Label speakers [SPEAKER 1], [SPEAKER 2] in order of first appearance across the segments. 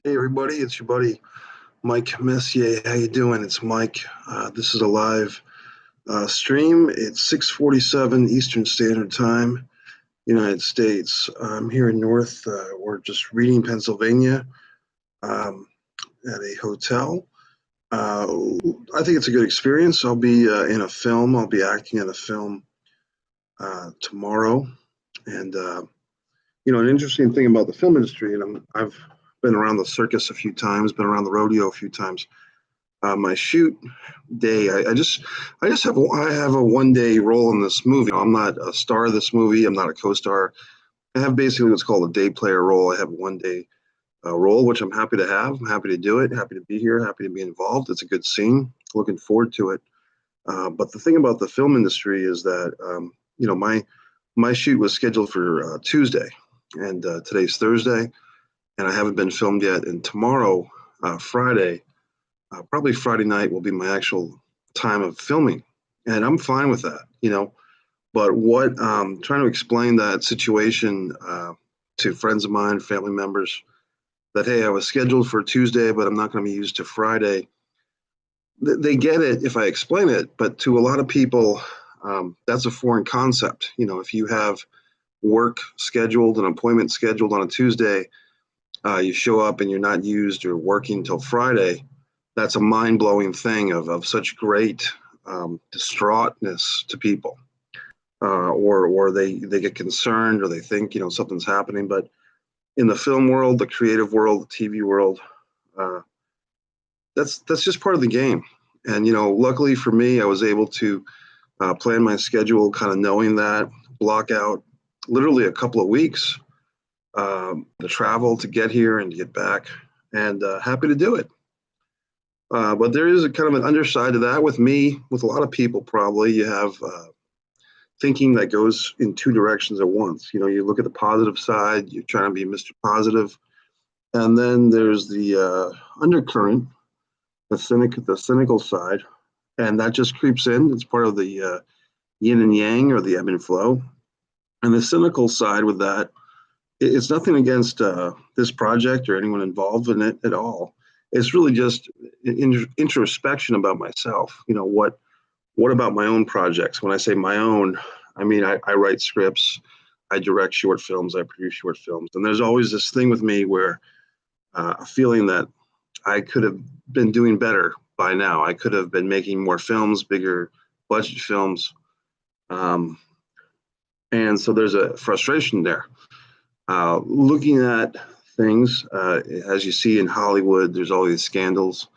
[SPEAKER 1] Hey everybody, it's your buddy Mike Messier. How you doing? It's Mike. This is a live stream. It's 6:47 Eastern Standard Time, United States. I'm here in North. We're just Reading, Pennsylvania, um, at a hotel. I think it's a good experience. I'll be in a film. I'll be acting in a film tomorrow, and an interesting thing about the film industry, and I've been around the circus a few times, been around the rodeo a few times. My shoot day, I have a 1 day role in this movie. I'm not a star of this movie. I'm not a co-star. I have basically what's called a day player role. I have a 1 day role, which I'm happy to have. I'm happy to do it. Happy to be here. Happy to be involved. It's a good scene. Looking forward to it. But the thing about the film industry is that my shoot was scheduled for Tuesday, and today's Thursday, and I haven't been filmed yet. And tomorrow, Friday. Probably Friday night will be my actual time of filming, and I'm fine with that. But trying to explain that situation to friends of mine, family members, that hey, I was scheduled for Tuesday, but I'm not going to be used to Friday. They get it if I explain it, but to a lot of people, that's a foreign concept. If you have work scheduled, an appointment scheduled on a Tuesday, you show up and you're not used or working till Friday. That's a mind-blowing thing of such great distraughtness to people, or they get concerned, or they think something's happening. But in the film world, the creative world, the TV world, that's just part of the game. And luckily for me, I was able to plan my schedule, kind of knowing that, block out literally a couple of weeks to travel, to get here and to get back, and happy to do it. But there is a kind of an underside to that with me, with a lot of people probably. You have thinking that goes in two directions at once. You look at the positive side, you're trying to be Mr. Positive, and then there's the undercurrent, the cynical side, and that just creeps in. It's part of the yin and yang, or the ebb and flow. And the cynical side with that, it's nothing against this project or anyone involved in it at all. It's really just introspection about myself. What about my own projects? When I say my own, I mean I write scripts, I direct short films, I produce short films, and there's always this thing with me where a feeling that I could have been doing better by now. I could have been making more films, bigger budget films, and so there's a frustration there. Looking at things, as you see in Hollywood, there's all these scandals.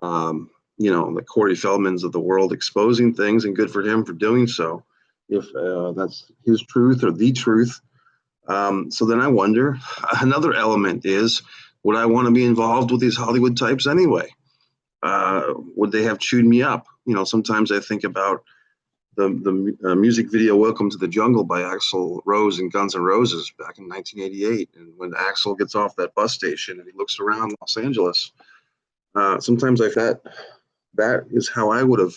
[SPEAKER 1] The Corey Feldmans of the world exposing things, and good for him for doing so, if that's his truth or the truth. So then I wonder, another element is, would I want to be involved with these Hollywood types anyway? Would they have chewed me up? Sometimes I think about the music video "Welcome to the Jungle" by Axl Rose and Guns N' Roses back in 1988. And when Axl gets off that bus station and he looks around Los Angeles, sometimes I thought that is how I would have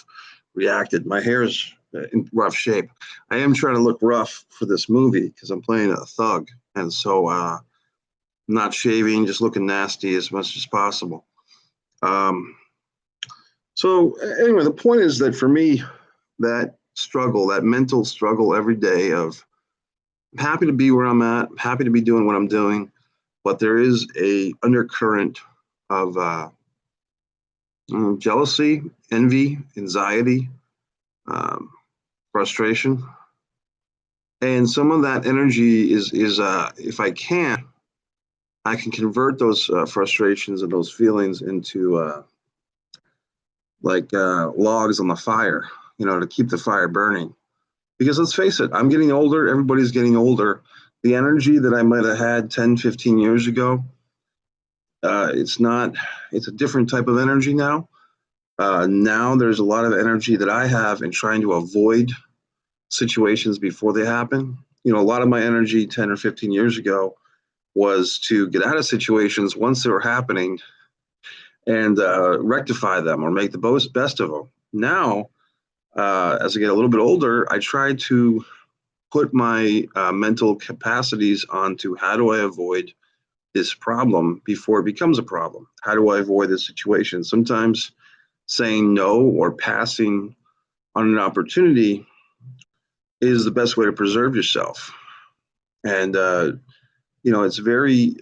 [SPEAKER 1] reacted. My hair is in rough shape. I am trying to look rough for this movie because I'm playing a thug. And so not shaving, just looking nasty as much as possible. So anyway, the point is that for me, that struggle, that mental struggle every day of, I'm happy to be where I'm at, I'm happy to be doing what I'm doing, but there is a undercurrent of jealousy, envy, anxiety, frustration. And some of that energy is if I can convert those frustrations and those feelings into logs on the fire, to keep the fire burning. Because let's face it, I'm getting older. Everybody's getting older. The energy that I might have had 10, 15 years ago, it's a different type of energy now. Now there's a lot of energy that I have in trying to avoid situations before they happen. A lot of my energy 10 or 15 years ago was to get out of situations once they were happening and rectify them or make the best of them. Now, as I get a little bit older, I try to put my mental capacities onto how do I avoid this problem before it becomes a problem? How do I avoid this situation? Sometimes saying no or passing on an opportunity is the best way to preserve yourself. And, it's very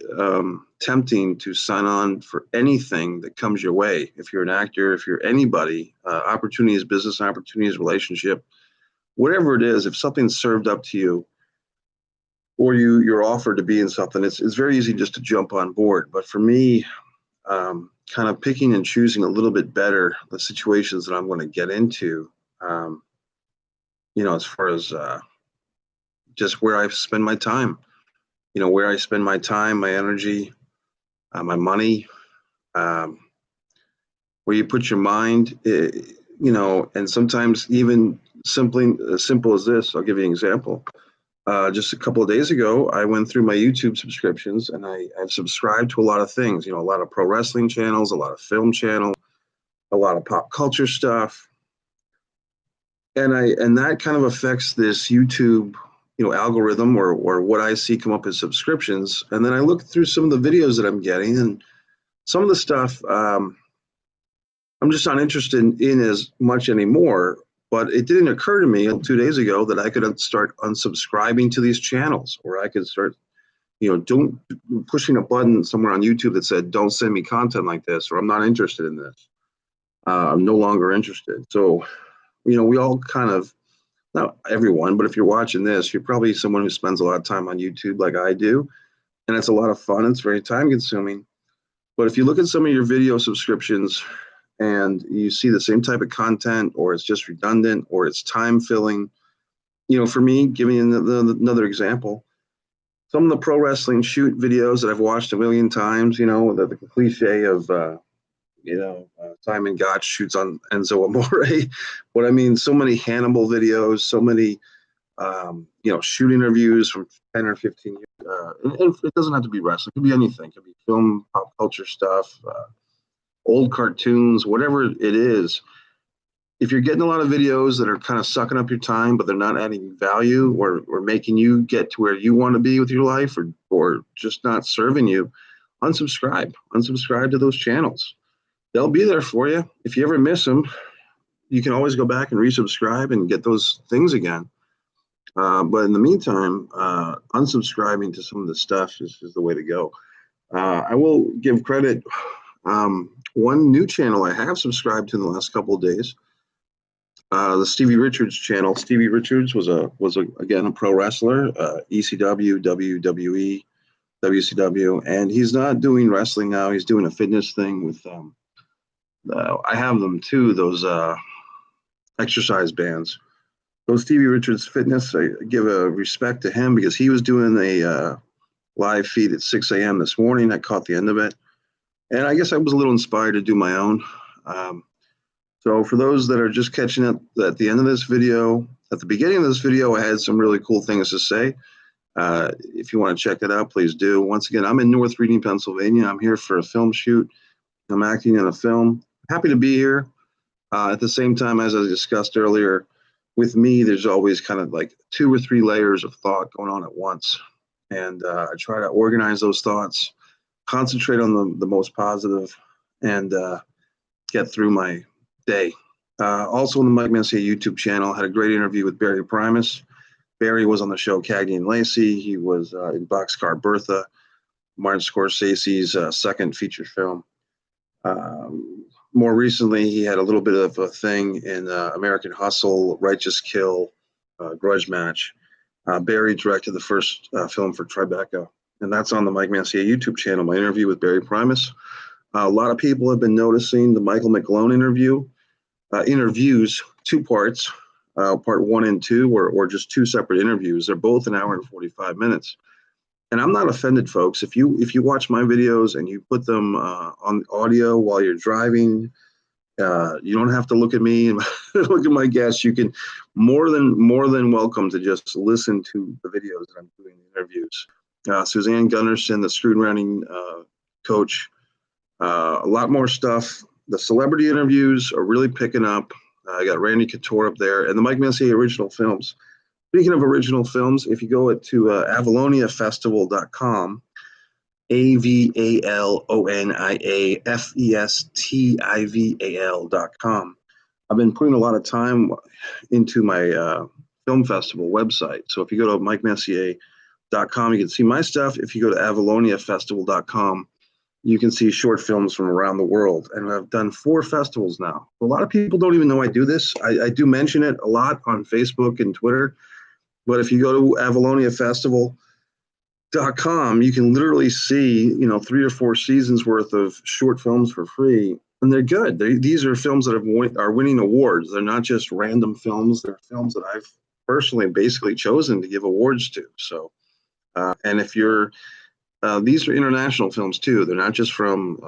[SPEAKER 1] tempting to sign on for anything that comes your way. If you're an actor, if you're anybody, opportunities, business opportunities, relationship, whatever it is, if something's served up to you or you're offered to be in something, it's very easy just to jump on board. But for me, kind of picking and choosing a little bit better the situations that I'm going to get into, as far as just where I spend my time, where I spend my time, my energy, my money, where you put your mind, and sometimes even as simple as this. I'll give you an example. Just a couple of days ago, I went through my YouTube subscriptions, and I've subscribed to a lot of things, a lot of pro wrestling channels, a lot of film channels, a lot of pop culture stuff. And that kind of affects this YouTube, algorithm or what I see come up as subscriptions. And then I look through some of the videos that I'm getting, and some of the stuff I'm just not interested in as much anymore. But it didn't occur to me 2 days ago that I could start unsubscribing to these channels, or I could start, don't pushing a button somewhere on YouTube that said, "Don't send me content like this," or "I'm not interested in this. I'm no longer interested." So, we all kind of, not everyone, but if you're watching this, you're probably someone who spends a lot of time on YouTube like I do, and it's a lot of fun. It's very time consuming. But if you look at some of your video subscriptions and you see the same type of content, or it's just redundant, or it's time filling, for me, giving another example, some of the pro wrestling shoot videos that I've watched a million times, the cliche of, Simon Gotch shoots on Enzo Amore. But I mean, so many Hannibal videos, so many, shoot interviews from 10 or 15 years. And it doesn't have to be wrestling. It could be anything. It could be film, pop culture stuff, old cartoons, whatever it is. If you're getting a lot of videos that are kind of sucking up your time, but they're not adding value or making you get to where you want to be with your life, or just not serving you, unsubscribe to those channels. They'll be there for you. If you ever miss them, you can always go back and resubscribe and get those things again. But in the meantime, unsubscribing to some of the stuff is the way to go. I will give credit. One new channel I have subscribed to in the last couple of days, the Stevie Richards channel. Stevie Richards was again a pro wrestler, ECW, WWE, WCW, and he's not doing wrestling now. He's doing a fitness thing with. I have them too. Those exercise bands. Those Stevie Richards Fitness. I give a respect to him because he was doing a live feed at 6 a.m. this morning. I caught the end of it. And I guess I was a little inspired to do my own. So for those that are just catching up at the end of this video, at the beginning of this video, I had some really cool things to say. If you want to check it out, please do. Once again, I'm in North Reading, Pennsylvania. I'm here for a film shoot. I'm acting in a film. Happy to be here. At the same time, as I discussed earlier, with me, there's always kind of like 2 or 3 layers of thought going on at once. And I try to organize those thoughts, concentrate on the most positive, and get through my day. Also on the Mike Messier YouTube channel, had a great interview with Barry Primus. Barry was on the show Cagney and Lacey. He was in Boxcar Bertha, Martin Scorsese's second feature film. More recently, he had a little bit of a thing in American Hustle, Righteous Kill, Grudge Match. Barry directed the first film for Tribeca, and that's on the Mike Messier YouTube channel, my interview with Barry Primus. A lot of people have been noticing the Michael McGlone interviews, 2 parts, part 1 and 2, or just 2 separate interviews. They're both an hour and 45 minutes. And I'm not offended, folks. If you watch my videos and you put them on audio while you're driving, you don't have to look at me and look at my guests. You can more than welcome to just listen to the videos that I'm doing the interviews. Suzanne Gunnarsson, the screen running coach, a lot more stuff. The celebrity interviews are really picking up. I got Randy Couture up there, and the Mike Messier original films. Speaking of original films, if you go to avaloniafestival.com, AVALONIAFESTIVAL.com. I've been putting a lot of time into my film festival website. So if you go to MikeMessier.com, you can see my stuff. If you go to AvaloniaFestival.com, you can see short films from around the world. And I've done 4 festivals now. A lot of people don't even know I do this. I do mention it a lot on Facebook and Twitter. But if you go to AvaloniaFestival.com, you can literally see, 3 or 4 seasons worth of short films for free. And they're good. These are films that are winning awards. They're not just random films. They're films that I've personally basically chosen to give awards to. So, and if you're, these are international films too. They're not just from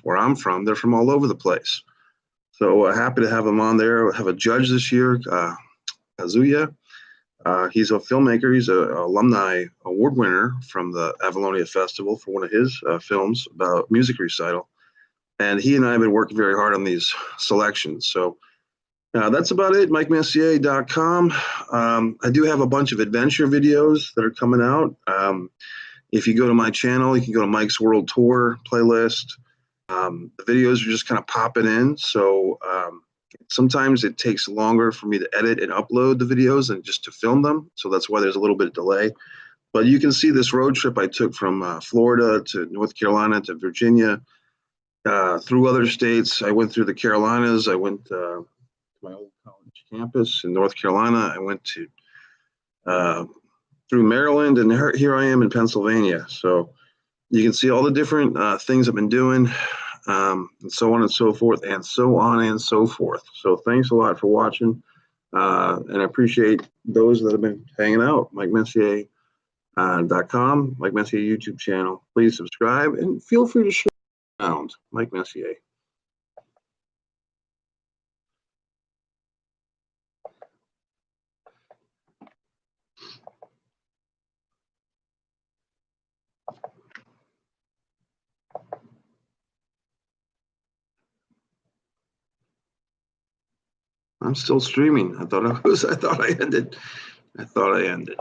[SPEAKER 1] where I'm from. They're from all over the place. So happy to have them on there. I have a judge this year, Kazuya. He's a filmmaker. He's an alumni award winner from the Avalonia Festival for one of his films about music recital. And he and I have been working very hard on these selections. So that's about it, MikeMessier.com. I do have a bunch of adventure videos that are coming out. If you go to my channel, you can go to Mike's World Tour playlist. The videos are just kind of popping in. So sometimes it takes longer for me to edit and upload the videos than just to film them. So that's why there's a little bit of delay. But you can see this road trip I took from Florida to North Carolina to Virginia, through other states. I went through the Carolinas. I went to my old college campus in North Carolina. I went to through Maryland, and here I am in Pennsylvania. So you can see all the different things I've been doing, and so on and so forth, and so on and so forth. So thanks a lot for watching, and I appreciate those that have been hanging out. MikeMessier.com, Mike Messier YouTube channel. Please subscribe and feel free to share around. Mike Messier. I'm still streaming. I thought I ended.